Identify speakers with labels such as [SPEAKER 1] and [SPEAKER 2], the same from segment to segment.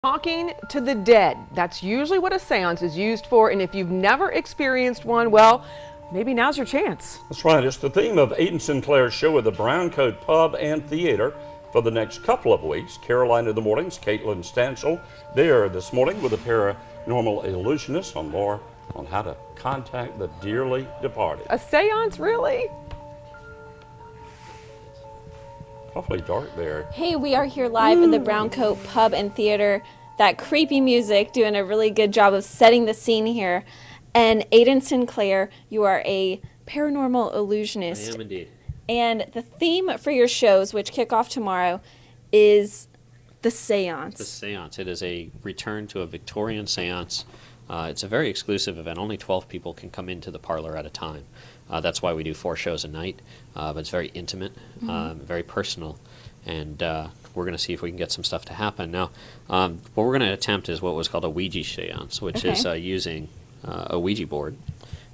[SPEAKER 1] Talking to the dead. That's usually what a seance is used for, and if you've never experienced one, well, maybe now's your chance.
[SPEAKER 2] That's right. It's the theme of Aiden Sinclair's show at the Brown Coat Pub and Theater for the next couple of weeks. Caroline in the mornings, Kaitlin Stansell there this morning with a paranormal illusionist on more on how to contact the dearly departed.
[SPEAKER 1] A seance, really?
[SPEAKER 2] Awfully dark there.
[SPEAKER 3] Hey, we are here live at the Brown Coat Pub and Theater. That creepy music doing a really good job of setting the scene here. And Aiden Sinclair, you are a paranormal illusionist.
[SPEAKER 4] I am indeed.
[SPEAKER 3] And the theme for your shows, which kick off tomorrow, is the seance.
[SPEAKER 4] The seance. It is a return to a Victorian seance. It's a very exclusive event. Only 12 people can come into the parlor at a time. That's why we do 4 shows a night. But it's very intimate, very personal, and we're going to see if we can get some stuff to happen. Now, what we're going to attempt is what was called a Ouija seance, which is using a Ouija board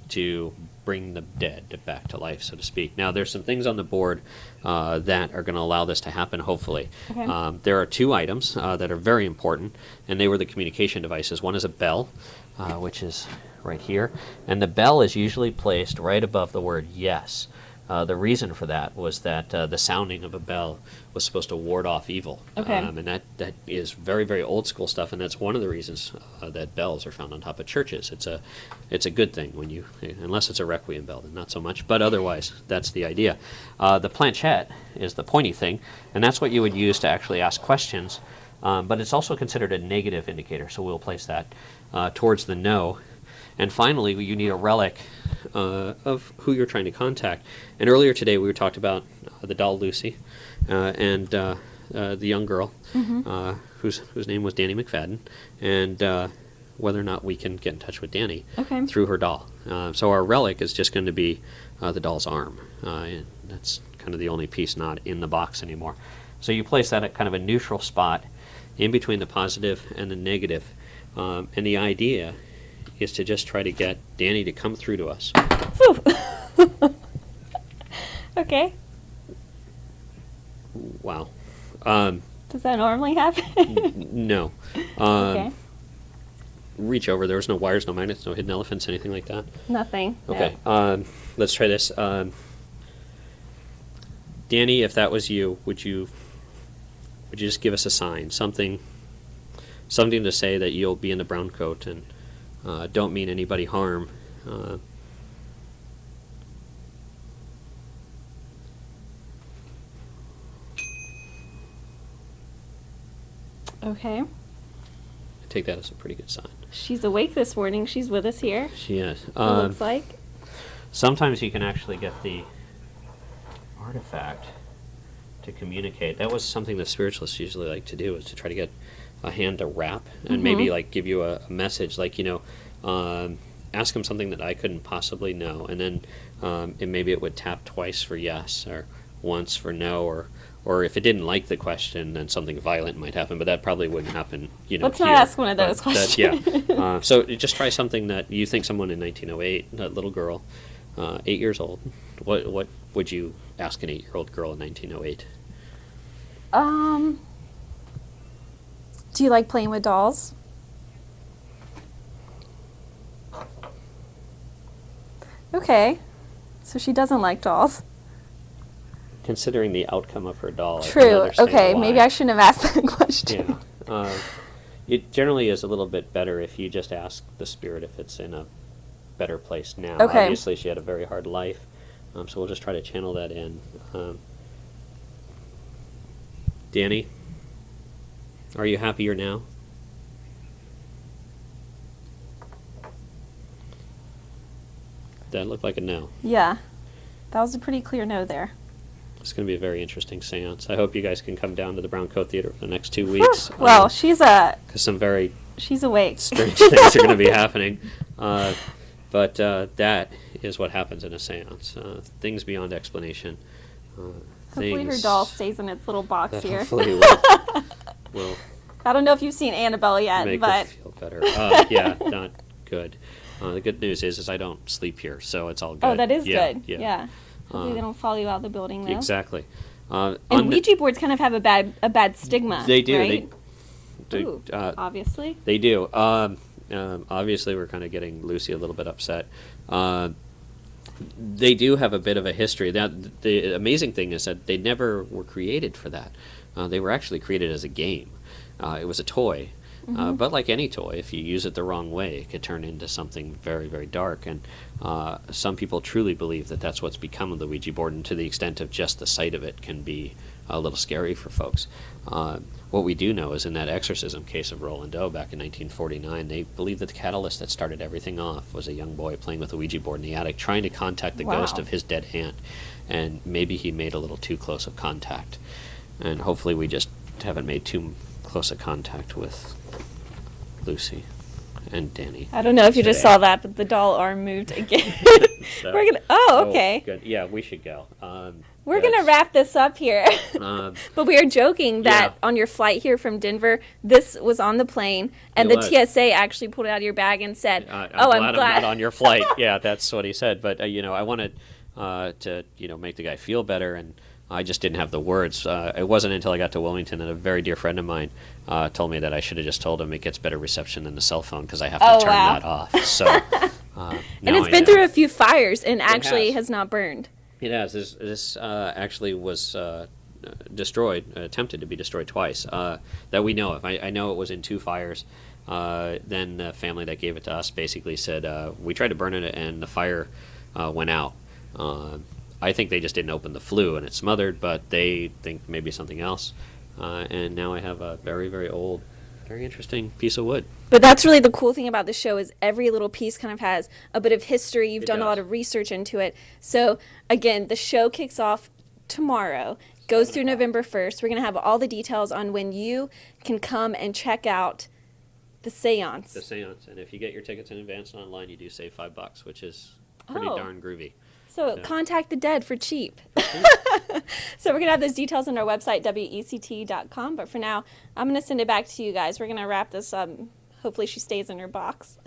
[SPEAKER 4] to bring the dead back to life, so to speak. Now, there's some things on the board that are going to allow this to happen, hopefully. Okay. There are 2 items that are very important, and they were the communication devices. One is a bell, which is right here, and the bell is usually placed right above the word yes. The reason for that was that the sounding of a bell was supposed to ward off evil.
[SPEAKER 3] Okay.
[SPEAKER 4] And that is very, very old school stuff, and that's one of the reasons that bells are found on top of churches. It's a good thing when you, unless it's a requiem bell, then not so much, but otherwise, that's the idea. The planchette is the pointy thing, and that's what you would use to actually ask questions, but it's also considered a negative indicator, so we'll place that towards the no. And finally, you need a relic of who you're trying to contact. And earlier today, we talked about the doll Lucy and the young girl whose name was Danny McFadden, and whether or not we can get in touch with Danny through her doll. So our relic is just going to be the doll's arm. And that's kind of the only piece not in the box anymore. So you place that at kind of a neutral spot in between the positive and the negative. And the idea is to just try to get Danny to come through to us.
[SPEAKER 3] Okay.
[SPEAKER 4] Wow.
[SPEAKER 3] Does that normally happen?
[SPEAKER 4] No.
[SPEAKER 3] Okay.
[SPEAKER 4] Reach over. There was no wires, no magnets, no hidden elephants, anything like that?
[SPEAKER 3] Nothing.
[SPEAKER 4] Okay.
[SPEAKER 3] No.
[SPEAKER 4] Let's try this. Danny, if that was you, would you just give us a sign, something to say that you'll be in the brown coat and don't mean anybody harm.
[SPEAKER 3] Okay.
[SPEAKER 4] I take that as a pretty good sign.
[SPEAKER 3] She's awake this morning. She's with us here.
[SPEAKER 4] She is.
[SPEAKER 3] It looks like.
[SPEAKER 4] Sometimes you can actually get the artifact to communicate. That was something that spiritualists usually like to do, is to try to get a hand to wrap and maybe like give you a message, like, ask him something that I couldn't possibly know, and then maybe it would tap twice for yes or once for no, or if it didn't like the question, then something violent might happen, but that probably wouldn't happen.
[SPEAKER 3] Let's not ask one of those questions.
[SPEAKER 4] So just try something that you think someone in 1908, that little girl, 8 years old. What would you ask an 8-year-old girl in 1908?
[SPEAKER 3] Do you like playing with dolls? Okay. So she doesn't like dolls.
[SPEAKER 4] Considering the outcome of her doll,
[SPEAKER 3] True. Okay, maybe I shouldn't have asked that question.
[SPEAKER 4] Yeah. It generally is a little bit better if you just ask the spirit if it's in a better place now.
[SPEAKER 3] Okay.
[SPEAKER 4] Obviously, she had a very hard life, so we'll just try to channel that in. Danny, are you happier now? That looked like a no.
[SPEAKER 3] Yeah. That was a pretty clear no there.
[SPEAKER 4] It's going to be a very interesting seance. I hope you guys can come down to the Brown Coat Theater for the next 2 weeks.
[SPEAKER 3] Well,
[SPEAKER 4] she's some very
[SPEAKER 3] awake.
[SPEAKER 4] Strange things are going to be happening. But that is what happens in a seance. Things beyond explanation.
[SPEAKER 3] Hopefully her doll stays in its little box here.
[SPEAKER 4] Hopefully will
[SPEAKER 3] I don't know if you've seen Annabelle yet,
[SPEAKER 4] make
[SPEAKER 3] but...
[SPEAKER 4] her feel better. Yeah, not good. The good news is I don't sleep here, so it's all good.
[SPEAKER 3] Oh, that is good.
[SPEAKER 4] Yeah.
[SPEAKER 3] Yeah. Hopefully they don't follow you out of the building, though.
[SPEAKER 4] Exactly.
[SPEAKER 3] And Ouija boards kind of have a bad stigma.
[SPEAKER 4] They do.
[SPEAKER 3] Right? Ooh, obviously.
[SPEAKER 4] They do. Obviously, we're kind of getting Lucy a little bit upset. They do have a bit of a history. The amazing thing is that they never were created for that. They were actually created as a game. It was a toy. But like any toy, if you use it the wrong way, it could turn into something very, very dark. And some people truly believe that that's what's become of the Ouija board, and to the extent of just the sight of it can be a little scary for folks. What we do know is in that exorcism case of Roland Doe back in 1949, they believe that the catalyst that started everything off was a young boy playing with a Ouija board in the attic, trying to contact the ghost of his dead aunt. And maybe he made a little too close of contact. And hopefully we just haven't made too close a contact with Lucy and Danny.
[SPEAKER 3] I don't know if you just saw that, but the doll arm moved again.
[SPEAKER 4] So,
[SPEAKER 3] We're gonna. Oh, okay.
[SPEAKER 4] Good. Yeah, we should go.
[SPEAKER 3] We're gonna wrap this up here. But we are joking that on your flight here from Denver, this was on the plane, and the TSA actually pulled it out of your bag and said,
[SPEAKER 4] I'm
[SPEAKER 3] glad
[SPEAKER 4] I'm not on your flight." Yeah, that's what he said. But I wanted to make the guy feel better, and I just didn't have the words. It wasn't until I got to Wilmington that a very dear friend of mine told me that I should have just told him it gets better reception than the cell phone because I have to turn that off. So,
[SPEAKER 3] and it's been through a few fires and actually has not burned.
[SPEAKER 4] It has. This actually was destroyed, attempted to be destroyed twice that we know of. I know it was in 2 fires. Then the family that gave it to us basically said, we tried to burn it and the fire went out. I think they just didn't open the flue and it smothered, but they think maybe something else. And now I have a very, very old, very interesting piece of wood.
[SPEAKER 3] But that's really the cool thing about the show is every little piece kind of has a bit of history. You've done a lot of research into it. So, again, the show kicks off tomorrow, goes through November 1st. We're going to have all the details on when you can come and check out the Seance.
[SPEAKER 4] The Seance. And if you get your tickets in advance online, you do save $5, which is pretty darn groovy.
[SPEAKER 3] So contact the dead for cheap. So we're going to have those details on our website, wect.com. But for now, I'm going to send it back to you guys. We're going to wrap this up. Hopefully she stays in her box.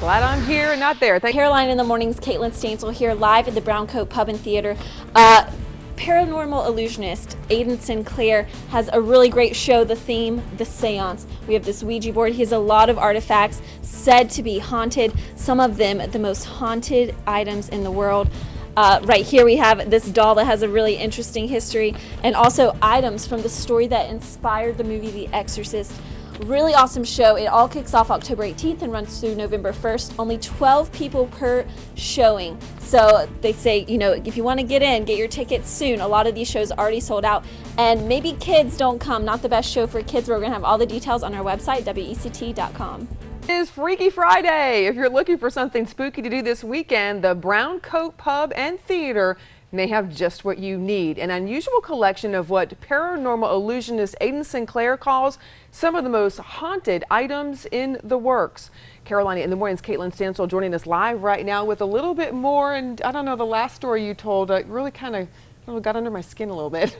[SPEAKER 1] Glad I'm here and not there.
[SPEAKER 3] Caroline in the Mornings, Kaitlin Stansell here live at the Brown Coat Pub and Theater. Paranormal illusionist Aidan Sinclair has a really great show. The theme, the Seance. We have this Ouija board. He has a lot of artifacts said to be haunted. Some of them the most haunted items in the world. Right here we have this doll that has a really interesting history, and also items from the story that inspired the movie The Exorcist. Really awesome show. It all kicks off October 18th and runs through November 1st. Only 12 people per showing. So they say, if you want to get in, get your tickets soon. A lot of these shows already sold out. And maybe kids don't come. Not the best show for kids. We're going to have all the details on our website, wect.com.
[SPEAKER 1] It is Freaky Friday. If you're looking for something spooky to do this weekend, the Brown Coat Pub and Theater may have just what you need. An unusual collection of what paranormal illusionist Aidan Sinclair calls some of the most haunted items in the works. Caroline in the Mornings, Kaitlin Stansell joining us live right now with a little bit more. And I don't know, the last story you told really kind of got under my skin a little bit.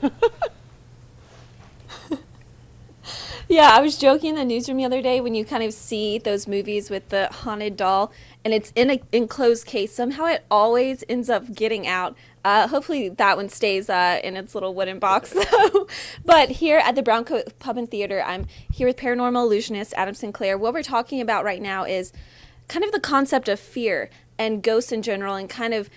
[SPEAKER 3] Yeah, I was joking in the newsroom the other day when you kind of see those movies with the haunted doll and it's in an enclosed case. Somehow it always ends up getting out. Hopefully that one stays in its little wooden box, though. But here at the Brown Coat Pub and Theater, I'm here with paranormal illusionist Adam Sinclair. What we're talking about right now is kind of the concept of fear and ghosts in general, and kind of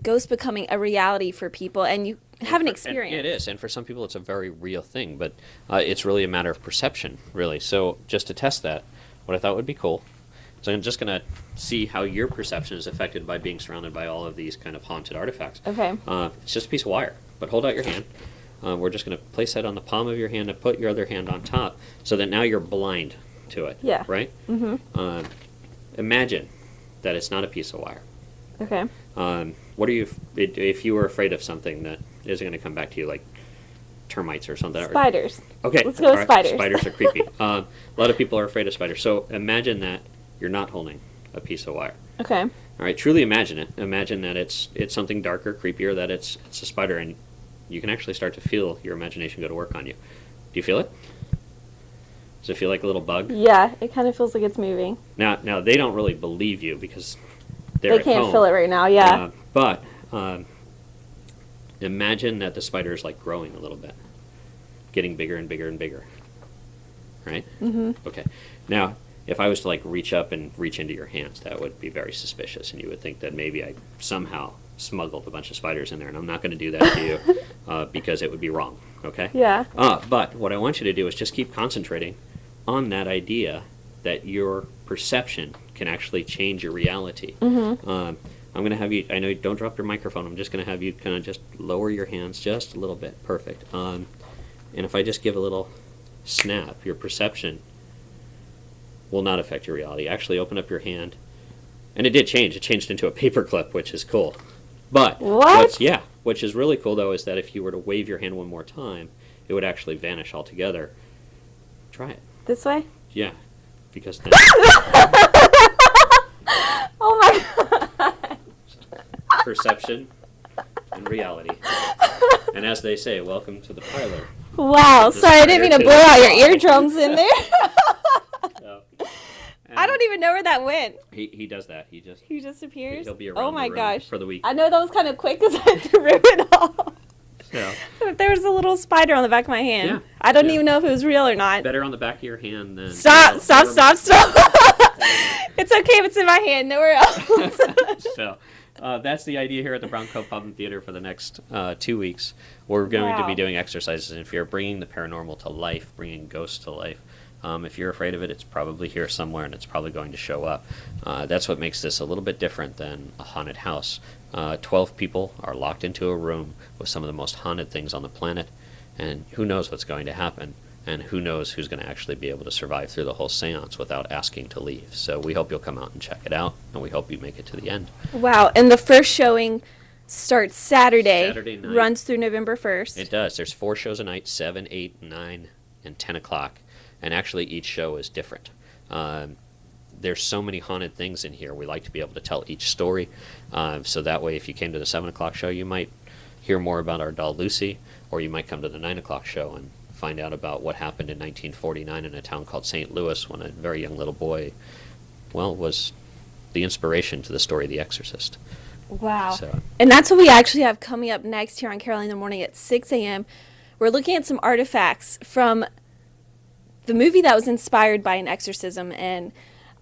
[SPEAKER 3] ghosts becoming a reality for people. And you have an experience.
[SPEAKER 4] It is, and for some people it's a very real thing, but it's really a matter of perception, really. So just to test that, what I thought would be cool, so I'm just going to see how your perception is affected by being surrounded by all of these kind of haunted artifacts.
[SPEAKER 3] Okay.
[SPEAKER 4] It's just a piece of wire, but hold out your hand. We're just going to place that on the palm of your hand and put your other hand on top so that now you're blind to it.
[SPEAKER 3] Yeah.
[SPEAKER 4] Right? Mm-hmm. Imagine that it's not a piece of wire.
[SPEAKER 3] Okay.
[SPEAKER 4] What are you, if you were afraid of something that isn't going to come back to you, like termites or something?
[SPEAKER 3] Spiders.
[SPEAKER 4] Okay.
[SPEAKER 3] Let's go with spiders.
[SPEAKER 4] Spiders are creepy. A lot of people are afraid of spiders. So imagine that you're not holding a piece of wire.
[SPEAKER 3] Okay.
[SPEAKER 4] All right. Truly imagine it. Imagine that it's something darker, creepier, that it's a spider, and you can actually start to feel your imagination go to work on you. Do you feel it? Does it feel like a little bug?
[SPEAKER 3] Yeah, it kind of feels like it's moving.
[SPEAKER 4] Now they don't really believe you because they're
[SPEAKER 3] they
[SPEAKER 4] at
[SPEAKER 3] can't
[SPEAKER 4] home.
[SPEAKER 3] feel it right now. Yeah.
[SPEAKER 4] But imagine that the spider is like growing a little bit, getting bigger and bigger and bigger. right? Mm-hmm. Okay. Now, if I was to like reach up and reach into your hands, that would be very suspicious, and you would think that maybe I somehow smuggled a bunch of spiders in there, and I'm not going to do that to you because it would be wrong, okay?
[SPEAKER 3] Yeah.
[SPEAKER 4] But what I want you to do is just keep concentrating on that idea that your perception can actually change your reality. Mm-hmm. I'm going to have you, I know you don't drop your microphone, I'm just going to have you kind of just lower your hands just a little bit. Perfect. And if I just give a little snap, your perception will not affect your reality. Actually open up your hand. And it did change. It changed into a paper clip, which is cool. But which is really cool though is that if you were to wave your hand one more time, it would actually vanish altogether. Try it.
[SPEAKER 3] This way?
[SPEAKER 4] Yeah. Because then
[SPEAKER 3] Oh my God.
[SPEAKER 4] perception and reality. And as they say, welcome to the parlor.
[SPEAKER 3] Wow. Sorry, I didn't mean to blow out your eardrums in there. I don't even know where that went.
[SPEAKER 4] He does that. He
[SPEAKER 3] just appears.
[SPEAKER 4] He'll be
[SPEAKER 3] Oh
[SPEAKER 4] around
[SPEAKER 3] my
[SPEAKER 4] the room
[SPEAKER 3] gosh.
[SPEAKER 4] for the week.
[SPEAKER 3] I know that was kind of quick because I threw it off.
[SPEAKER 4] Yeah.
[SPEAKER 3] There was a little spider on the back of my hand.
[SPEAKER 4] Yeah.
[SPEAKER 3] I don't
[SPEAKER 4] Yeah.
[SPEAKER 3] even know if it was real or not.
[SPEAKER 4] Better on the back of your hand than...
[SPEAKER 3] Stop. It's okay if it's in my hand. Nowhere else.
[SPEAKER 4] So that's the idea here at the Brown Coat Pub and Theater for the next 2 weeks. We're going to be doing exercises. And if you're bringing the paranormal to life, bringing ghosts to life, if you're afraid of it, it's probably here somewhere and it's probably going to show up. That's what makes this a little bit different than a haunted house. 12 people are locked into a room with some of the most haunted things on the planet, and who knows what's going to happen, and who knows who's going to actually be able to survive through the whole seance without asking to leave. So we hope you'll come out and check it out, and we hope you make it to the end.
[SPEAKER 3] Wow. And the first showing starts Saturday
[SPEAKER 4] night.
[SPEAKER 3] Runs through November 1st.
[SPEAKER 4] It does. There's 4 shows a night, 7, 8, 9, and 10 o'clock. And actually each show is different. There's so many haunted things in here. We like to be able to tell each story. So that way if you came to the 7 o'clock show, you might hear more about our doll Lucy, or you might come to the 9 o'clock show and find out about what happened in 1949 in a town called St. Louis when a very young little boy, was the inspiration to the story of The Exorcist.
[SPEAKER 3] Wow.
[SPEAKER 4] So.
[SPEAKER 3] And that's what we actually have coming up next here on Kaitlin in the Morning at 6 a.m. We're looking at some artifacts from the movie that was inspired by an exorcism. And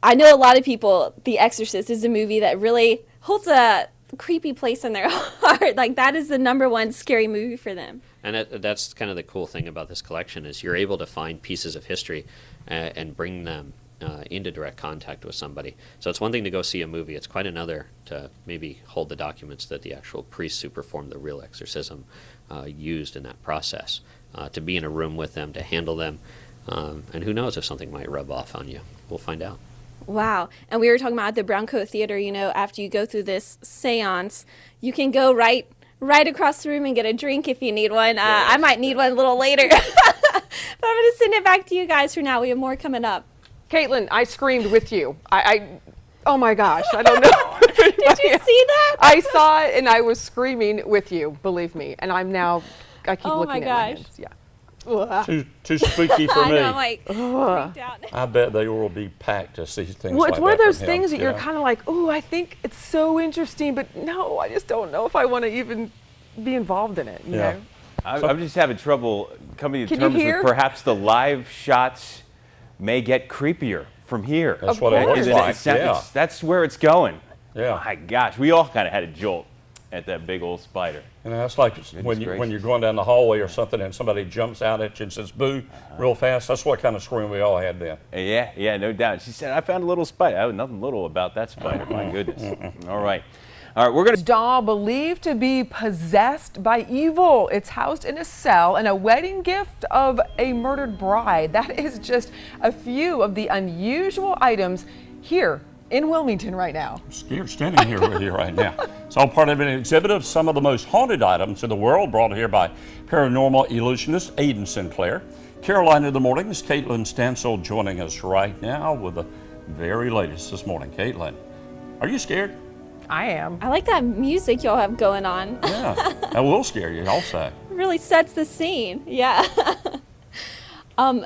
[SPEAKER 3] I know a lot of people, The Exorcist is a movie that really holds a creepy place in their heart. Like, that is the #1 scary movie for them.
[SPEAKER 4] And that's kind of the cool thing about this collection is you're able to find pieces of history and bring them into direct contact with somebody. So it's one thing to go see a movie. It's quite another to maybe hold the documents that the actual priests who performed the real exorcism used in that process. To be in a room with them, to handle them. And who knows if something might rub off on you. We'll find out.
[SPEAKER 3] Wow. And we were talking about at the Brown Coat Theater, after you go through this seance, you can go right across the room and get a drink if you need one. I might need one a little later. But I'm going to send it back to you guys for now. We have more coming up.
[SPEAKER 1] Kaitlin, I screamed with you. Oh my gosh, I don't know.
[SPEAKER 3] Did you see that?
[SPEAKER 1] I saw it and I was screaming with you, believe me. And I keep looking at my hands. Yeah.
[SPEAKER 2] Too spooky for
[SPEAKER 3] I
[SPEAKER 2] me.
[SPEAKER 3] know, I'm like, freaked out.
[SPEAKER 2] I bet they will be packed to see things
[SPEAKER 1] Well,
[SPEAKER 2] like
[SPEAKER 1] it's one of
[SPEAKER 2] that
[SPEAKER 1] those
[SPEAKER 2] from him,
[SPEAKER 1] things that
[SPEAKER 2] you
[SPEAKER 1] you're
[SPEAKER 2] know?
[SPEAKER 1] kind of like, oh, I think it's so interesting, but no, I just don't know if I want to even be involved in it. You know?
[SPEAKER 5] I'm just having trouble coming to
[SPEAKER 1] Can you
[SPEAKER 5] terms
[SPEAKER 1] hear?
[SPEAKER 5] with perhaps the live shots may get creepier from here.
[SPEAKER 2] That's what it
[SPEAKER 1] course.
[SPEAKER 2] looks
[SPEAKER 5] And
[SPEAKER 2] like.
[SPEAKER 5] it's- that's where it's going.
[SPEAKER 2] Yeah.
[SPEAKER 5] My gosh, we all kind of had a jolt at that big old spider.
[SPEAKER 2] And that's like when
[SPEAKER 5] gracious.
[SPEAKER 2] you're going down the hallway or something and somebody jumps out at you and says boo real fast. That's what kind of scream we all had then.
[SPEAKER 5] Yeah, no doubt. She said, I found a little spider. I had nothing little about that spider. My goodness. All right, we're going to...
[SPEAKER 1] Doll believed to be possessed by evil. It's housed in a cell and a wedding gift of a murdered bride. That is just a few of the unusual items here in Wilmington right now.
[SPEAKER 2] I'm scared standing here with you right now. It's all part of an exhibit of some of the most haunted items in the world, brought here by paranormal illusionist Aidan Sinclair. Carolina in the Mornings, Kaitlin Stansell joining us right now with the very latest this morning. Kaitlin, are you scared?
[SPEAKER 1] I am.
[SPEAKER 3] I like that music y'all have going on.
[SPEAKER 2] Yeah, that will scare you also.
[SPEAKER 3] Really sets the scene. Yeah.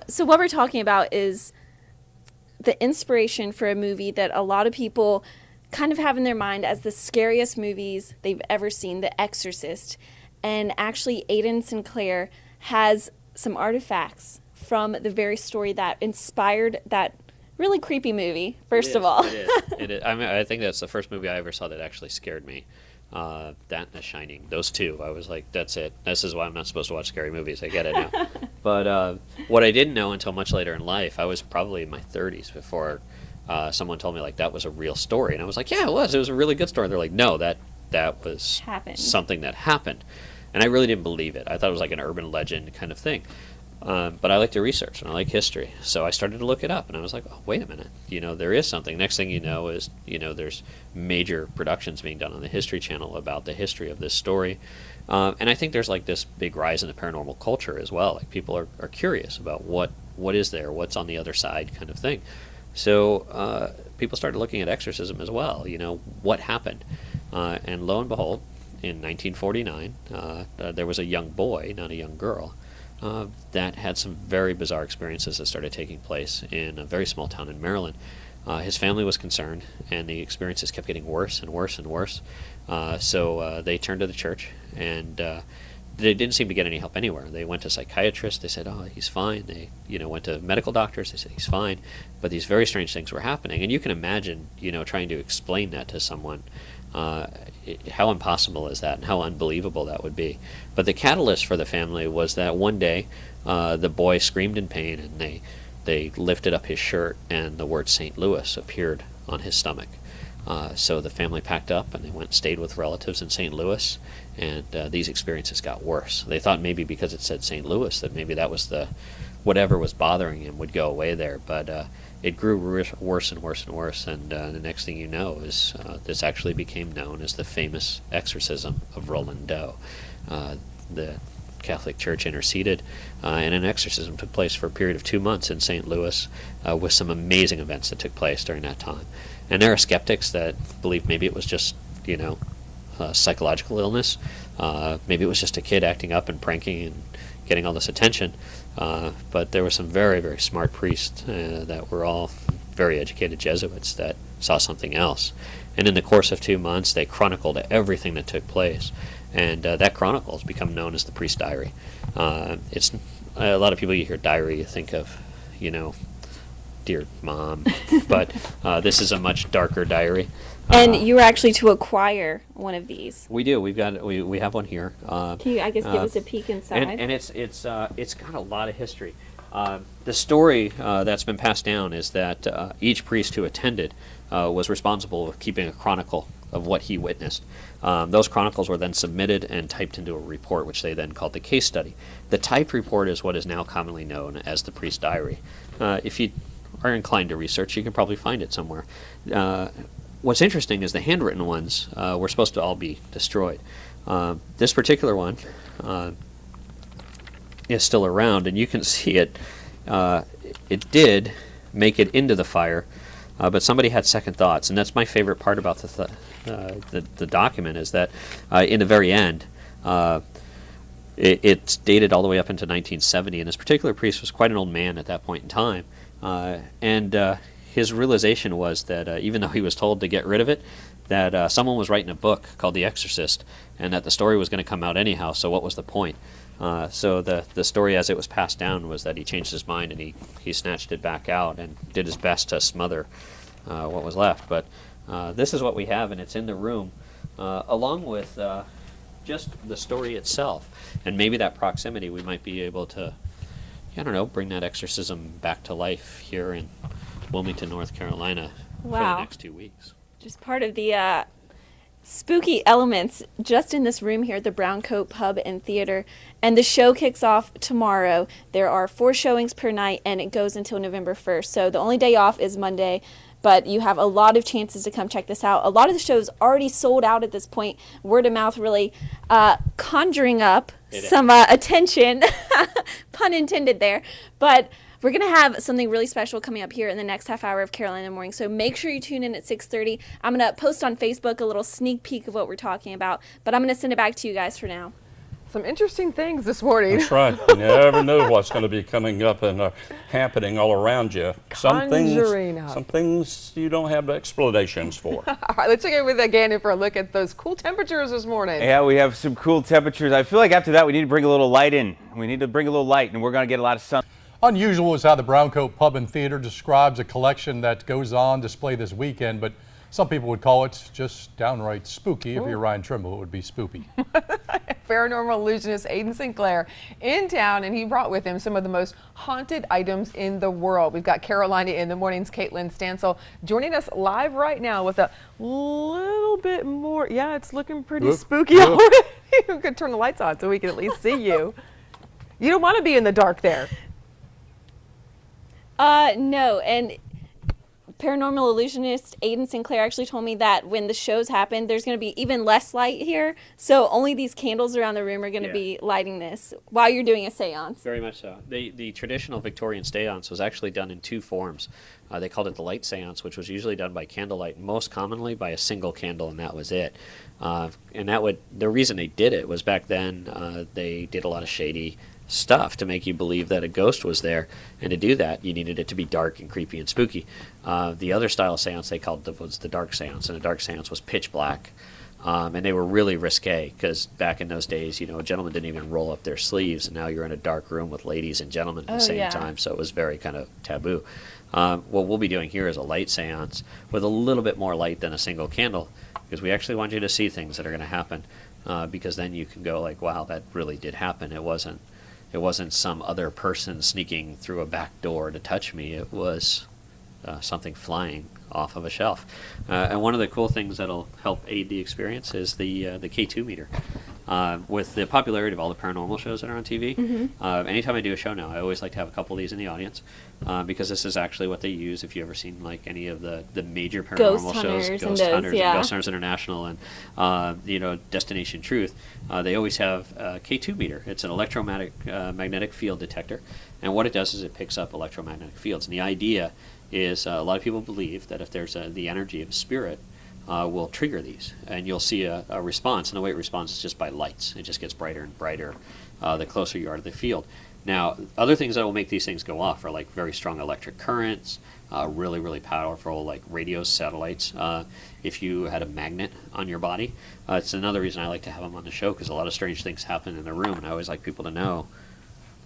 [SPEAKER 3] So what we're talking about is the inspiration for a movie that a lot of people kind of have in their mind as the scariest movies they've ever seen, The Exorcist. And actually, Aidan Sinclair has some artifacts from the very story that inspired that really creepy movie, first of all.
[SPEAKER 4] It is. It is. I mean, I think that's the first movie I ever saw that actually scared me. That and The Shining, those two. I was like, that's it. This is why I'm not supposed to watch scary movies. I get it now. But what I didn't know until much later in life, I was probably in my 30s before someone told me like that was a real story, and I was like, yeah, it was. It was a really good story. They're like, no, that was something that happened, and I really didn't believe it. I thought it was like an urban legend kind of thing. But I like to research and I like history, so I started to look it up, and I was like, oh, wait a minute, there is something. Next thing you know is, there's major productions being done on the History Channel about the history of this story, and I think there's like this big rise in the paranormal culture as well. Like people are curious about what is there, what's on the other side, kind of thing. So people started looking at exorcism as well. What happened, and lo and behold, in 1949, there was a young boy, not a young girl, that had some very bizarre experiences that started taking place in a very small town in Maryland. His family was concerned, and the experiences kept getting worse and worse and worse. So they turned to the church, and they didn't seem to get any help anywhere. They went to psychiatrists. They said, oh, he's fine. They went to medical doctors. They said he's fine. But these very strange things were happening. And you can imagine, trying to explain that to someone. How impossible is that, and how unbelievable that would be. But the catalyst for the family was that one day the boy screamed in pain, and they lifted up his shirt, and the word St. Louis appeared on his stomach. So the family packed up, and they went and stayed with relatives in St. Louis, and these experiences got worse. They thought maybe because it said St. Louis that maybe that was whatever was bothering him would go away there, but it grew worse and worse and worse, and the next thing you know is this actually became known as the famous exorcism of Roland Doe. The Catholic Church interceded, and an exorcism took place for a period of 2 months in St. Louis, with some amazing events that took place during that time. And there are skeptics that believe maybe it was just, psychological illness. Maybe it was just a kid acting up and pranking and getting all this attention. But there were some very, very smart priests that were all very educated Jesuits that saw something else. And in the course of 2 months, they chronicled everything that took place. And that chronicle has become known as the priest diary. It's a lot of people, you hear diary, you think of, dear mom. But this is a much darker diary.
[SPEAKER 3] And you were actually to acquire one of these.
[SPEAKER 4] We do. We have one here.
[SPEAKER 3] Can you, I guess, give us a peek inside?
[SPEAKER 4] And it's got a lot of history. The story that's been passed down is that each priest who attended was responsible for keeping a chronicle of what he witnessed. Those chronicles were then submitted and typed into a report, which they then called the case study. The typed report is what is now commonly known as the priest diary. If you are inclined to research, you can probably find it somewhere. What's interesting is the handwritten ones were supposed to all be destroyed. This particular one is still around, and you can see it. It did make it into the fire, but somebody had second thoughts, and that's my favorite part about the document, is that in the very end, it's dated all the way up into 1970, and this particular priest was quite an old man at that point in time, and his realization was that even though he was told to get rid of it, that someone was writing a book called The Exorcist, and that the story was going to come out anyhow, so what was the point? So the story as it was passed down was that he changed his mind, and he snatched it back out and did his best to smother what was left. But this is what we have, and it's in the room, along with just the story itself. And maybe that proximity, we might be able to, bring that exorcism back to life here in Wilmington, North Carolina for the next 2 weeks.
[SPEAKER 3] Just part of the spooky elements just in this room here at the Brown Coat Pub and Theater. And the show kicks off tomorrow. There are 4 showings per night, and it goes until November 1st. So the only day off is Monday, but you have a lot of chances to come check this out. A lot of the shows already sold out at this point. Word of mouth really conjuring up some attention, pun intended there. But we're going to have something really special coming up here in the next half hour of Carolina in the Morning, so make sure you tune in at 6:30. I'm going to post on Facebook a little sneak peek of what we're talking about, but I'm going to send it back to you guys for now.
[SPEAKER 1] Some interesting things this morning.
[SPEAKER 2] That's right. You never know what's going to be coming up and happening all around you. Some things you don't have explanations for.
[SPEAKER 1] All right, let's check in with Gannon for a look at those cool temperatures this morning.
[SPEAKER 5] Yeah, we have some cool temperatures. I feel like after that we need to bring a little light in. We need to bring a little light, and we're going to get a lot of sun.
[SPEAKER 6] Unusual is how the Brown Coat Pub and Theater describes a collection that goes on display this weekend, but some people would call it just downright spooky. If you're Ryan Trimble, it would be spoopy.
[SPEAKER 1] Paranormal illusionist Aiden Sinclair in town, and he brought with him some of the most haunted items in the world. We've got Carolina in the morning's Kaitlin Stansell joining us live right now with a little bit more. Yeah, it's looking pretty spooky already. We could turn the lights on so we can at least see you. You don't want to be in the dark there.
[SPEAKER 3] No, and paranormal illusionist Aiden Sinclair actually told me that when the shows happen, there's going to be even less light here. So only these candles around the room are going to be lighting this while you're doing a seance.
[SPEAKER 4] Very much so. The traditional Victorian seance was actually done in two forms. They called it the light seance, which was usually done by candlelight, most commonly by a single candle, and that was it. And the reason they did it was back then they did a lot of shady stuff to make you believe that a ghost was there, and to do that you needed it to be dark and creepy and spooky. The other style of seance they called was the dark seance, and a dark seance was pitch black, and they were really risque because back in those days, a gentleman didn't even roll up their sleeves, and now you're in a dark room with ladies and gentlemen at the same time, so it was very kind of taboo. What we'll be doing here is a light seance with a little bit more light than a single candle, because we actually want you to see things that are going to happen, because then you can go like, wow, that really did happen. It wasn't some other person sneaking through a back door to touch me. It was something flying off of a shelf. And one of the cool things that'll help aid the experience is the K2 meter. With the popularity of all the paranormal shows that are on TV, anytime I do a show now, I always like to have a couple of these in the audience, because this is actually what they use. If you ever seen like any of the major paranormal shows, Ghost Hunters, and Ghost Hunters International, and Destination Truth, they always have a K2 meter. It's an magnetic field detector, and what it does is it picks up electromagnetic fields. And the idea is a lot of people believe that if there's the energy of a spirit, will trigger these, and you'll see a response, and the way it responds is just by lights. It just gets brighter and brighter the closer you are to the field. Now, other things that will make these things go off are like very strong electric currents, really, really powerful like radio satellites. If you had a magnet on your body, it's another reason I like to have them on the show, because a lot of strange things happen in the room, and I always like people to know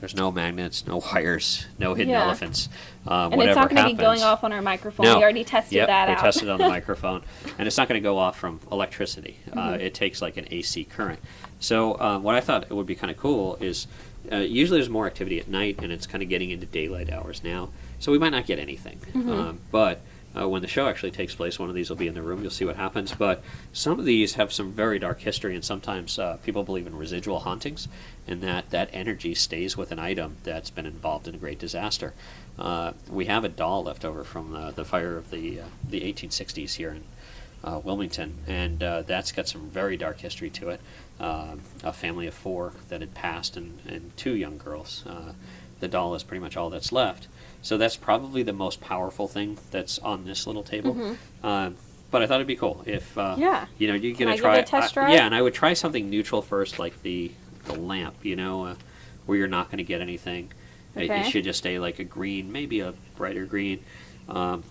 [SPEAKER 4] there's no magnets, no wires, no hidden elephants.
[SPEAKER 3] And
[SPEAKER 4] whatever
[SPEAKER 3] it's not going to be
[SPEAKER 4] happens,
[SPEAKER 3] going off on our microphone.
[SPEAKER 4] No.
[SPEAKER 3] We already tested that out.
[SPEAKER 4] We tested it on the microphone. And it's not going to go off from electricity. It takes like an AC current. So what I thought it would be kind of cool is usually there's more activity at night, and it's kind of getting into daylight hours now. So we might not get anything. But when the show actually takes place, one of these will be in the room. You'll see what happens. But some of these have some very dark history, and sometimes people believe in residual hauntings, and that energy stays with an item that's been involved in a great disaster. We have a doll left over from the fire of the 1860s here in Wilmington, and that's got some very dark history to it. A family of 4 that had passed, and 2 young girls. The doll is pretty much all that's left. So that's probably the most powerful thing that's on this little table. But I thought it'd be cool if you get to try.
[SPEAKER 3] Give it a test drive?
[SPEAKER 4] Yeah, and I would try something neutral first, like the lamp. Where you're not going to get anything. It should just stay like a green, maybe a brighter green.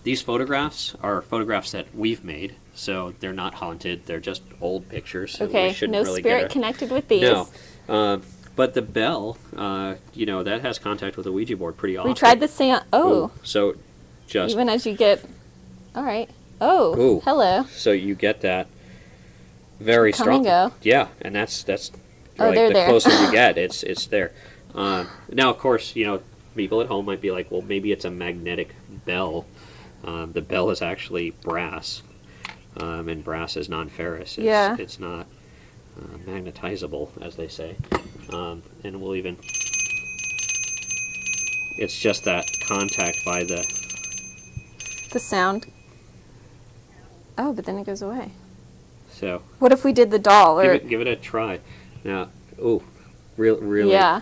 [SPEAKER 4] These photographs are photographs that we've made, so they're not haunted. They're just old pictures. So
[SPEAKER 3] Okay, no
[SPEAKER 4] really
[SPEAKER 3] spirit connected with these.
[SPEAKER 4] No. But the bell, that has contact with the Ouija board pretty often.
[SPEAKER 3] We tried the seance.
[SPEAKER 4] Ooh, so just
[SPEAKER 3] even as you get. All right. Oh,
[SPEAKER 4] Ooh.
[SPEAKER 3] hello.
[SPEAKER 4] So you get that very
[SPEAKER 3] Come
[SPEAKER 4] strong.
[SPEAKER 3] and go.
[SPEAKER 4] Yeah, and that's
[SPEAKER 3] Oh,
[SPEAKER 4] like
[SPEAKER 3] they're
[SPEAKER 4] the
[SPEAKER 3] there.
[SPEAKER 4] closer you get, it's there. Now, of course, people at home might be like, well, maybe it's a magnetic bell. The bell is actually brass, and brass is non-ferrous. It's not magnetizable, as they say. And we'll even... It's just that contact by
[SPEAKER 3] The sound. Oh, but then it goes away.
[SPEAKER 4] So
[SPEAKER 3] What if we did the doll? Or
[SPEAKER 4] give it a try. Now, really,
[SPEAKER 3] Yeah.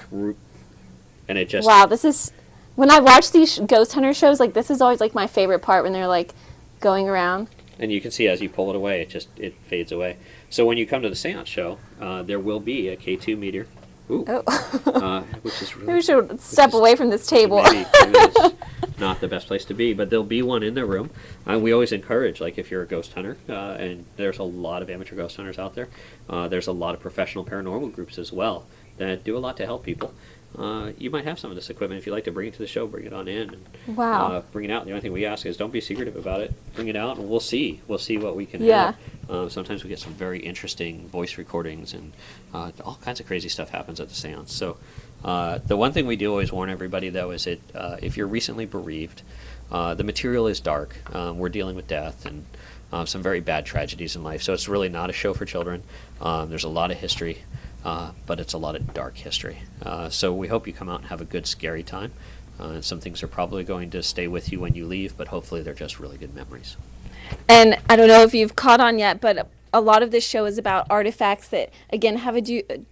[SPEAKER 4] And it just...
[SPEAKER 3] wow, this is... When I watch these ghost hunter shows, like this is always like my favorite part when they're like going around.
[SPEAKER 4] And you can see as you pull it away, it fades away. So when you come to the seance show, there will be a K2 meter. Ooh.
[SPEAKER 3] Oh.
[SPEAKER 4] Which is really...
[SPEAKER 3] Maybe we should step away from this table.
[SPEAKER 4] Maybe it's not the best place to be, but there'll be one in the room. We always encourage, like if you're a ghost hunter, and there's a lot of amateur ghost hunters out there, there's a lot of professional paranormal groups as well that do a lot to help people. you might have some of this equipment. If you'd like to bring it to the show, bring it on in. And,
[SPEAKER 3] Wow.
[SPEAKER 4] bring it out. The only thing we ask is don't be secretive about it. Bring it out, and we'll see. We'll see what we can
[SPEAKER 3] Yeah.
[SPEAKER 4] have. Sometimes we get some very interesting voice recordings, and all kinds of crazy stuff happens at the seance. So the one thing we do always warn everybody, though, is that if you're recently bereaved, the material is dark. We're dealing with death and some very bad tragedies in life. So it's really not a show for children. There's a lot of history. But it's a lot of dark history. So we hope you come out and have a good, scary time. Some things are probably going to stay with you when you leave, but hopefully they're just really good memories.
[SPEAKER 3] And I don't know if you've caught on yet, but a lot of this show is about artifacts that, again,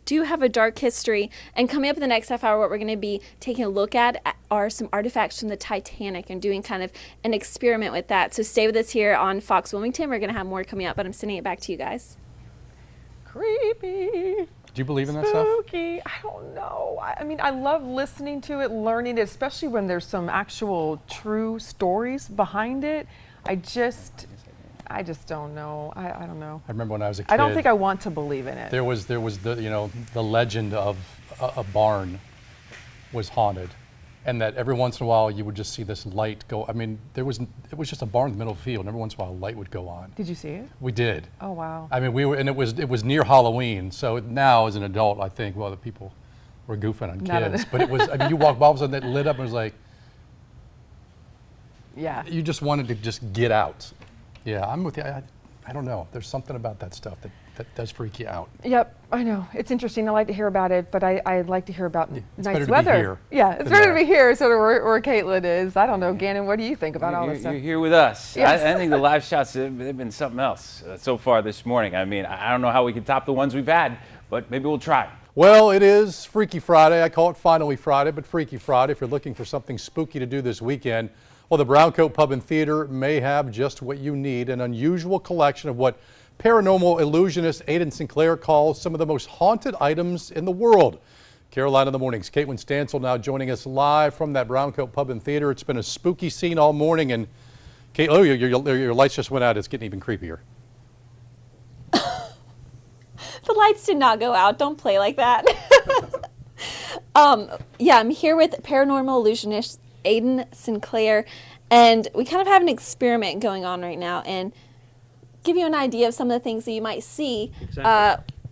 [SPEAKER 3] do have a dark history. And coming up in the next half hour, what we're going to be taking a look at are some artifacts from the Titanic and doing kind of an experiment with that. So stay with us here on Fox Wilmington. We're going to have more coming up, but I'm sending it back to you guys.
[SPEAKER 1] Creepy.
[SPEAKER 6] Do you believe in that stuff?
[SPEAKER 1] Spooky. I don't know. I mean, I love listening to it, learning it, especially when there's some actual true stories behind it. I just don't know. I don't know.
[SPEAKER 6] I remember when I was a kid.
[SPEAKER 1] I don't think I want to believe in it.
[SPEAKER 6] There was the the legend of a barn was haunted, and that every once in a while you would just see this light go. I mean, it was just a barn in the middle of the field, and every once in a while a light would go on.
[SPEAKER 1] Did you see it?
[SPEAKER 6] We did.
[SPEAKER 1] Oh wow.
[SPEAKER 6] I mean, it was near Halloween, so now as an adult, I think, well, the people were goofing on kids, but it was. I mean, you walk by, all of a sudden it lit up, and it was like,
[SPEAKER 1] Yeah.
[SPEAKER 6] you just wanted to just get out. Yeah, I'm with you. I don't know. There's something about that stuff that does freak you out.
[SPEAKER 1] Yep, I know. It's interesting. I like to hear about it, but I'd like to hear about
[SPEAKER 6] It's
[SPEAKER 1] nice
[SPEAKER 6] better to be
[SPEAKER 1] weather.
[SPEAKER 6] here
[SPEAKER 1] Yeah, it's
[SPEAKER 6] than
[SPEAKER 1] better to
[SPEAKER 6] there.
[SPEAKER 1] be here, sort of where Kaitlin is. I don't know, Gannon, what do you think about all this stuff?
[SPEAKER 5] You're here with us.
[SPEAKER 1] Yes.
[SPEAKER 5] I think the live shots they've been something else so far this morning. I mean, I don't know how we can top the ones we've had, but maybe we'll try.
[SPEAKER 6] Well, it is Freaky Friday. I call it Finally Friday, but Freaky Friday. If you're looking for something spooky to do this weekend, well, the Brown Coat Pub and Theater may have just what you need, an unusual collection of what paranormal illusionist Aidan Sinclair calls some of the most haunted items in the world. Carolina in the Mornings, Kaitlin Stansell now joining us live from that Brown Coat Pub and Theater. It's been a spooky scene all morning, and Kate, oh, your lights just went out. It's getting even creepier.
[SPEAKER 3] The lights did not go out. Don't play like that. Yeah, I'm here with paranormal illusionist Aidan Sinclair, and we kind of have an experiment going on right now and give you an idea of some of the things that you might see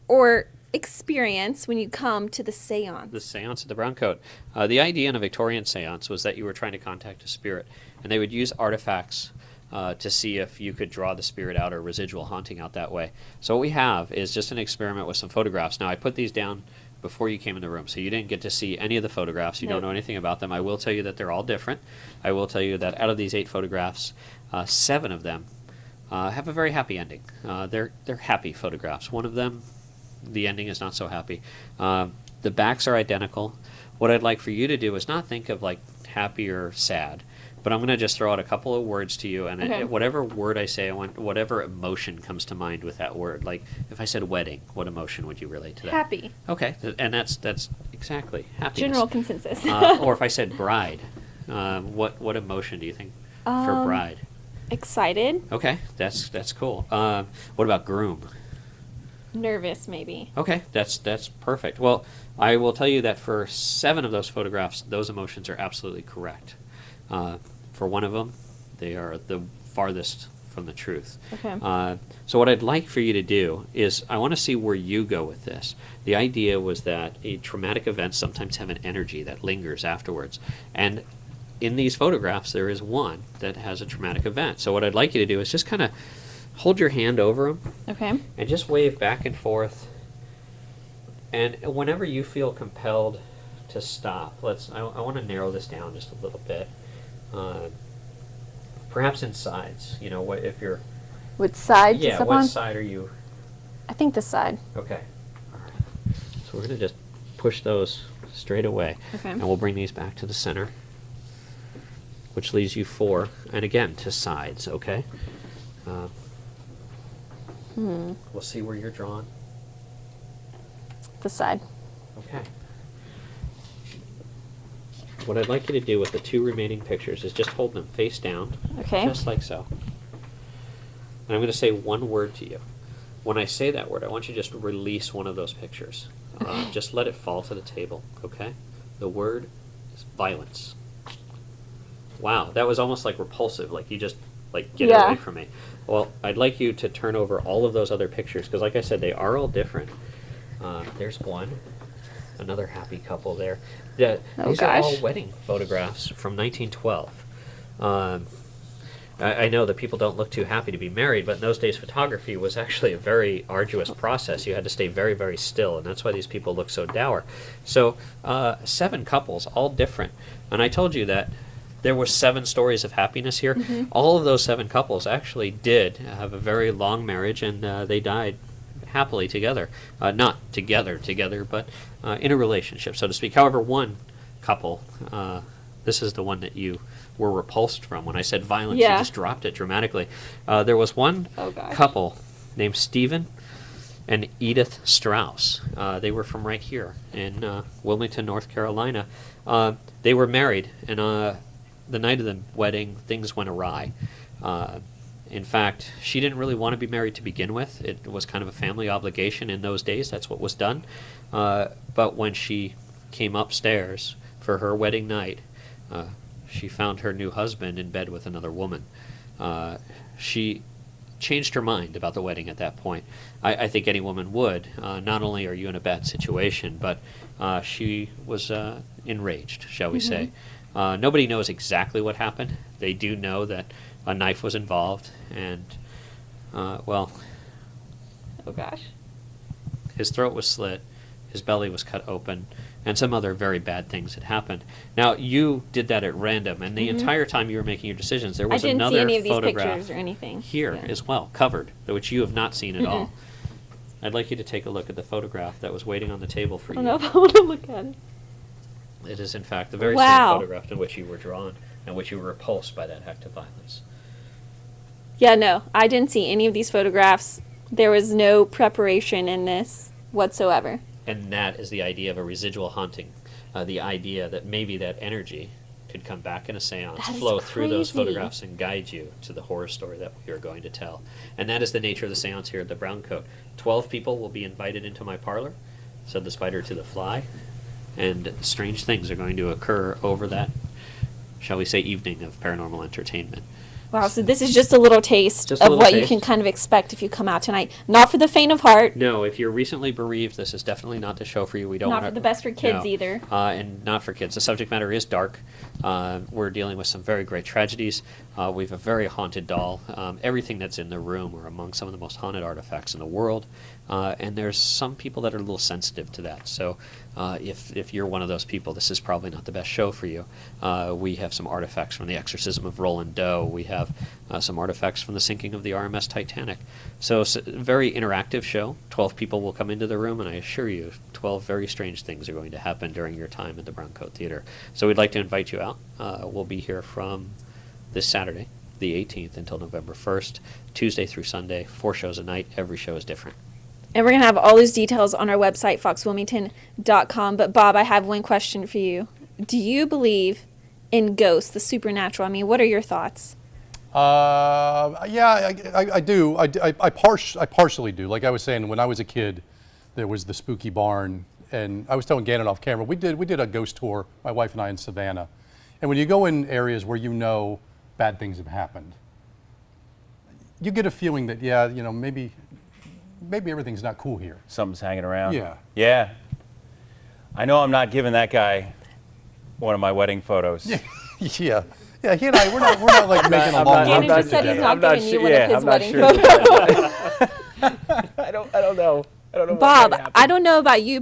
[SPEAKER 3] or experience when you come to the seance.
[SPEAKER 4] The seance at the Brown Coat. The idea in a Victorian seance was that you were trying to contact a spirit, and they would use artifacts to see if you could draw the spirit out or residual haunting out that way. So what we have is just an experiment with some photographs. Now, I put these down before you came in the room, so you didn't get to see any of the photographs. You don't know anything about them. I will tell you that they're all different. I will tell you that out of these 8 photographs, 7 of them have a very happy ending. They're happy photographs. One of them, the ending is not so happy. The backs are identical. What I'd like for you to do is not think of like happy or sad, but I'm going to just throw out a couple of words to you, and whatever word I say, I want whatever emotion comes to mind with that word. Like if I said wedding, what emotion would you relate to that?
[SPEAKER 3] Happy.
[SPEAKER 4] Okay, and that's exactly happiness.
[SPEAKER 3] General consensus.
[SPEAKER 4] Or if I said bride, what emotion do you think for bride?
[SPEAKER 3] Excited.
[SPEAKER 4] Okay, that's cool. What about groom?
[SPEAKER 3] Nervous, maybe.
[SPEAKER 4] Okay, that's perfect. Well, I will tell you that for 7 of those photographs, those emotions are absolutely correct. For one of them, they are the farthest from the truth.
[SPEAKER 3] Okay.
[SPEAKER 4] So what I'd like for you to do is I want to see where you go with this. The idea was that a traumatic event sometimes have an energy that lingers afterwards. And in these photographs, there is one that has a traumatic event. So what I'd like you to do is just kind of hold your hand over them.
[SPEAKER 3] Okay.
[SPEAKER 4] And just wave back and forth. And whenever you feel compelled to stop, I want to narrow this down just a little bit. Perhaps in sides. You know, what if you're...
[SPEAKER 3] Which side?
[SPEAKER 4] Yeah, what side are you...
[SPEAKER 3] I think this side.
[SPEAKER 4] Okay. All right. So we're going to just push those straight away.
[SPEAKER 3] Okay.
[SPEAKER 4] And we'll bring these back to the center, which leaves you 4, and again, to sides, okay? We'll see where you're drawn.
[SPEAKER 3] This side.
[SPEAKER 4] Okay. What I'd like you to do with the 2 remaining pictures is just hold them face down,
[SPEAKER 3] Okay.
[SPEAKER 4] just like so. And I'm going to say one word to you. When I say that word, I want you to just release one of those pictures. Just let it fall to the table, okay? The word is violence. Wow, that was almost like repulsive, like you just, like, get
[SPEAKER 3] Yeah.
[SPEAKER 4] away from me. Well, I'd like you to turn over all of those other pictures, because like I said, they are all different. There's one, another happy couple there. These are all
[SPEAKER 3] gosh.
[SPEAKER 4] wedding photographs from 1912. I know that people don't look too happy to be married, but in those days photography was actually a very arduous process. You had to stay very, very still, and that's why these people look so dour. So 7 couples, all different. And I told you that there were 7 stories of happiness here. All of those 7 couples actually did have a very long marriage, and they died happily together. Not together, but in a relationship, so to speak. However, one couple, this is the one that you were repulsed from. When I said violence,
[SPEAKER 3] Yeah.
[SPEAKER 4] you just dropped it dramatically. There was one
[SPEAKER 3] Oh, gosh.
[SPEAKER 4] couple named Stephen and Edith Strauss. They were from right here in Wilmington, North Carolina. They were married, and the night of the wedding, things went awry. In fact, she didn't really want to be married to begin with. It was kind of a family obligation in those days. That's what was done. But when she came upstairs for her wedding night, she found her new husband in bed with another woman. She changed her mind about the wedding at that point. I think any woman would. Not only are you in a bad situation, but she was enraged, shall we say. Nobody knows exactly what happened. They do know that a knife was involved, and, well,
[SPEAKER 3] Oh gosh.
[SPEAKER 4] his throat was slit, his belly was cut open, and some other very bad things had happened. Now, you did that at random, and the entire time you were making your decisions, there
[SPEAKER 3] I
[SPEAKER 4] was
[SPEAKER 3] didn't
[SPEAKER 4] another
[SPEAKER 3] see any of these
[SPEAKER 4] photograph
[SPEAKER 3] pictures or anything.
[SPEAKER 4] here
[SPEAKER 3] Yeah.
[SPEAKER 4] as well, covered, which you have not seen at all. I'd like you to take a look at the photograph that was waiting on the table for
[SPEAKER 3] I
[SPEAKER 4] you.
[SPEAKER 3] don't know if I want to look at it.
[SPEAKER 4] It is, in fact, the very
[SPEAKER 3] Wow.
[SPEAKER 4] same photograph in which you were drawn and which you were repulsed by that act of violence.
[SPEAKER 3] Yeah, no, I didn't see any of these photographs. There was no preparation in this whatsoever.
[SPEAKER 4] And that is the idea of a residual haunting. The idea that maybe that energy could come back in a seance,
[SPEAKER 3] That is
[SPEAKER 4] flow through those
[SPEAKER 3] crazy.
[SPEAKER 4] photographs, and guide you to the horror story that we are going to tell. And that is the nature of the seance here at the Brown Coat. 12 people will be invited into my parlor, said the spider to the fly, and strange things are going to occur over that, shall we say, evening of paranormal entertainment.
[SPEAKER 3] Wow, so this is just a little taste
[SPEAKER 4] Just a
[SPEAKER 3] of
[SPEAKER 4] little
[SPEAKER 3] what you
[SPEAKER 4] taste.
[SPEAKER 3] can kind of expect if you come out tonight. Not for the faint of heart.
[SPEAKER 4] No, if you're recently bereaved, this is definitely not the show for you. We don't
[SPEAKER 3] Not
[SPEAKER 4] wanna,
[SPEAKER 3] for the best for kids either.
[SPEAKER 4] And not for kids. The subject matter is dark. We're dealing with some very great tragedies. We have a very haunted doll. Everything that's in the room are among some of the most haunted artifacts in the world. And there's some people that are a little sensitive to that. So if you're one of those people, this is probably not the best show for you. We have some artifacts from the exorcism of Roland Doe. We have some artifacts from the sinking of the RMS Titanic. So it's a very interactive show. 12 people will come into the room, and I assure you, 12 very strange things are going to happen during your time at the Brown Coat Theater. So we'd like to invite you out. We'll be here from this Saturday, the 18th, until November 1st, Tuesday through Sunday, 4 shows a night. Every show is different.
[SPEAKER 3] And we're going to have all those details on our website, foxwilmington.com. But Bob, I have one question for you. Do you believe in ghosts, the supernatural? I mean, what are your thoughts?
[SPEAKER 6] Yeah, I do. I partially do. Like I was saying, when I was a kid, there was the spooky barn, and I was telling Gannon off camera, we did a ghost tour, my wife and I, in Savannah. And when you go in areas where you know bad things have happened, you get a feeling that, yeah, you know, maybe everything's not cool here.
[SPEAKER 5] Something's hanging around.
[SPEAKER 6] Yeah.
[SPEAKER 5] Yeah. I know I'm not giving that guy one of my wedding photos.
[SPEAKER 6] Yeah. Yeah, he and I, we're not like making a long
[SPEAKER 3] Gannon
[SPEAKER 6] run
[SPEAKER 3] just said he's
[SPEAKER 6] together.
[SPEAKER 3] not giving you one of his
[SPEAKER 5] I'm not
[SPEAKER 3] wedding
[SPEAKER 5] sure.
[SPEAKER 3] photos.
[SPEAKER 5] I don't know. I don't know.
[SPEAKER 3] Bob, I don't know about you,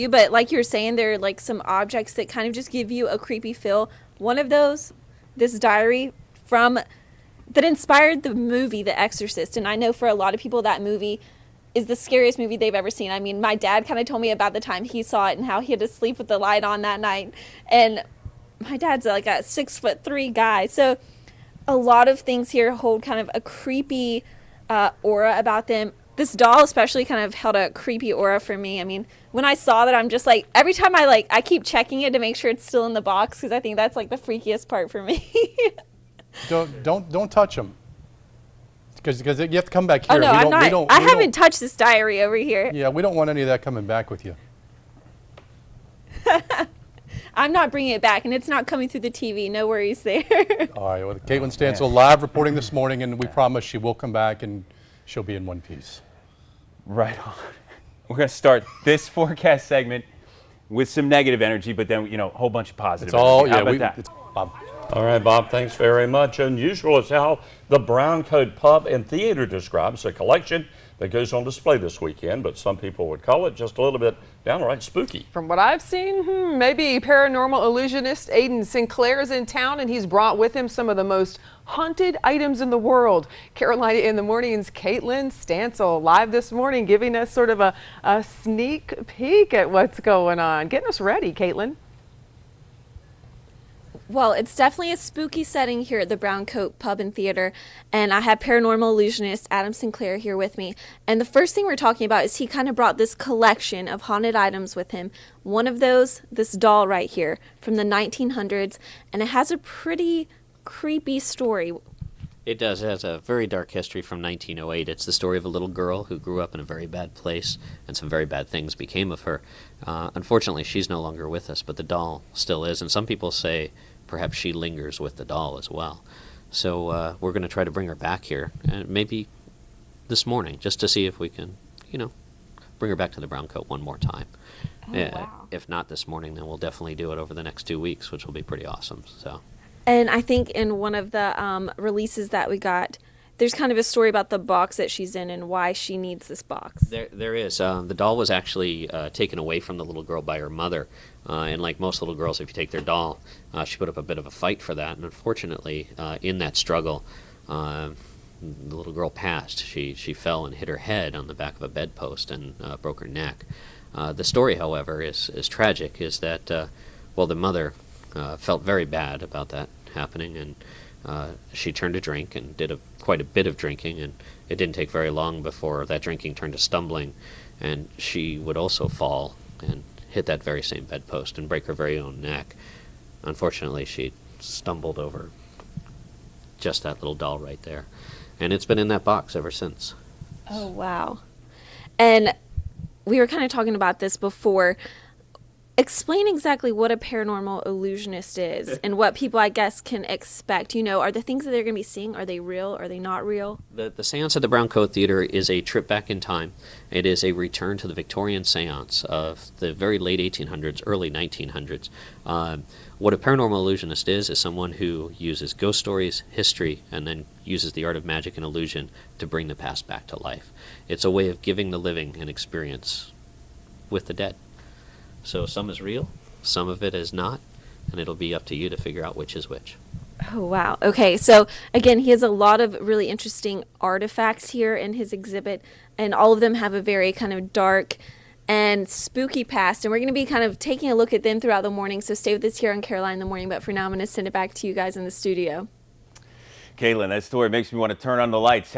[SPEAKER 3] but like you're saying, there are like some objects that kind of just give you a creepy feel. One of those, this diary that inspired the movie The Exorcist, and I know for a lot of people that movie is the scariest movie they've ever seen. I mean, my dad kind of told me about the time he saw it and how he had to sleep with the light on that night. And my dad's like a 6'3" guy, so a lot of things here hold kind of a creepy aura about them. This doll especially kind of held a creepy aura for me. I mean, when I saw that, I'm just like, every time I keep checking it to make sure it's still in the box, because I think that's like the freakiest part for me.
[SPEAKER 6] Don't touch them, because you have to come back here.
[SPEAKER 3] Oh no, I'm not. I
[SPEAKER 6] we
[SPEAKER 3] haven't touched this diary over here.
[SPEAKER 6] Yeah, we don't want any of that coming back with you.
[SPEAKER 3] I'm not bringing it back, and it's not coming through the TV. No worries there.
[SPEAKER 6] All right, well, Kaitlin Stansell live reporting this morning, and we promise she will come back and she'll be in one piece.
[SPEAKER 5] Right on. We're going to start this forecast segment with some negative energy, but then, you know, a whole bunch of positive
[SPEAKER 6] It's all,
[SPEAKER 5] energy. How
[SPEAKER 6] yeah,
[SPEAKER 5] about that?
[SPEAKER 6] it's, Bob.
[SPEAKER 2] All right, Bob, thanks very much. Unusual is how the Brown Coat Pub and Theater describes a collection that goes on display this weekend, but some people would call it just a little bit downright spooky.
[SPEAKER 1] From what I've seen, maybe paranormal illusionist Aiden Sinclair is in town, and he's brought with him some of the most haunted items in the world. Carolina in the Morning's Kaitlin Stansell live this morning, giving us sort of a sneak peek at what's going on. Getting us ready, Kaitlin.
[SPEAKER 3] Well, it's definitely a spooky setting here at the Brown Coat Pub and Theater, and I have paranormal illusionist Adam Sinclair here with me. And the first thing we're talking about is he kind of brought this collection of haunted items with him. One of those, this doll right here from the 1900s, and it has a pretty creepy story.
[SPEAKER 4] It does. It has a very dark history from 1908. It's the story of a little girl who grew up in a very bad place, and some very bad things became of her. Unfortunately, she's no longer with us, but the doll still is, and some people say perhaps she lingers with the doll as well. So we're going to try to bring her back here, and maybe this morning, just to see if we can, you know, bring her back to the Brown Coat one more time.
[SPEAKER 3] Oh, wow.
[SPEAKER 4] If not this morning, then we'll definitely do it over the next 2 weeks, which will be pretty awesome. So.
[SPEAKER 3] And I think in one of the releases that we got, there's kind of a story about the box that she's in and why she needs this box.
[SPEAKER 4] There is. The doll was actually taken away from the little girl by her mother. And like most little girls, if you take their doll, she put up a bit of a fight for that. And unfortunately, in that struggle, the little girl passed. She fell and hit her head on the back of a bedpost and broke her neck. The story, however, is tragic, is that, well, the mother felt very bad about that happening, and she turned to drink and did quite a bit of drinking, and it didn't take very long before that drinking turned to stumbling, and she would also fall and hit that very same bedpost and break her very own neck. Unfortunately, she stumbled over just that little doll right there, and it's been in that box ever since.
[SPEAKER 3] Oh, wow. And we were kind of talking about this before. Explain exactly what a paranormal illusionist is and what people, I guess, can expect. You know, are the things that they're going to be seeing, are they real? Are they not real?
[SPEAKER 4] The Seance at the Brown Coat Theater is a trip back in time. It is a return to the Victorian Seance of the very late 1800s, early 1900s. What a paranormal illusionist is someone who uses ghost stories, history, and then uses the art of magic and illusion to bring the past back to life. It's a way of giving the living an experience with the dead. So some is real, some of it is not, and it'll be up to you to figure out which is which.
[SPEAKER 3] Oh, wow. Okay, so again, he has a lot of really interesting artifacts here in his exhibit, and all of them have a very kind of dark and spooky past, and we're going to be kind of taking a look at them throughout the morning, so stay with us here on Carolina in the Morning, but for now I'm going to send it back to you guys in the studio.
[SPEAKER 5] Kaitlin, that story makes me want to turn on the lights. How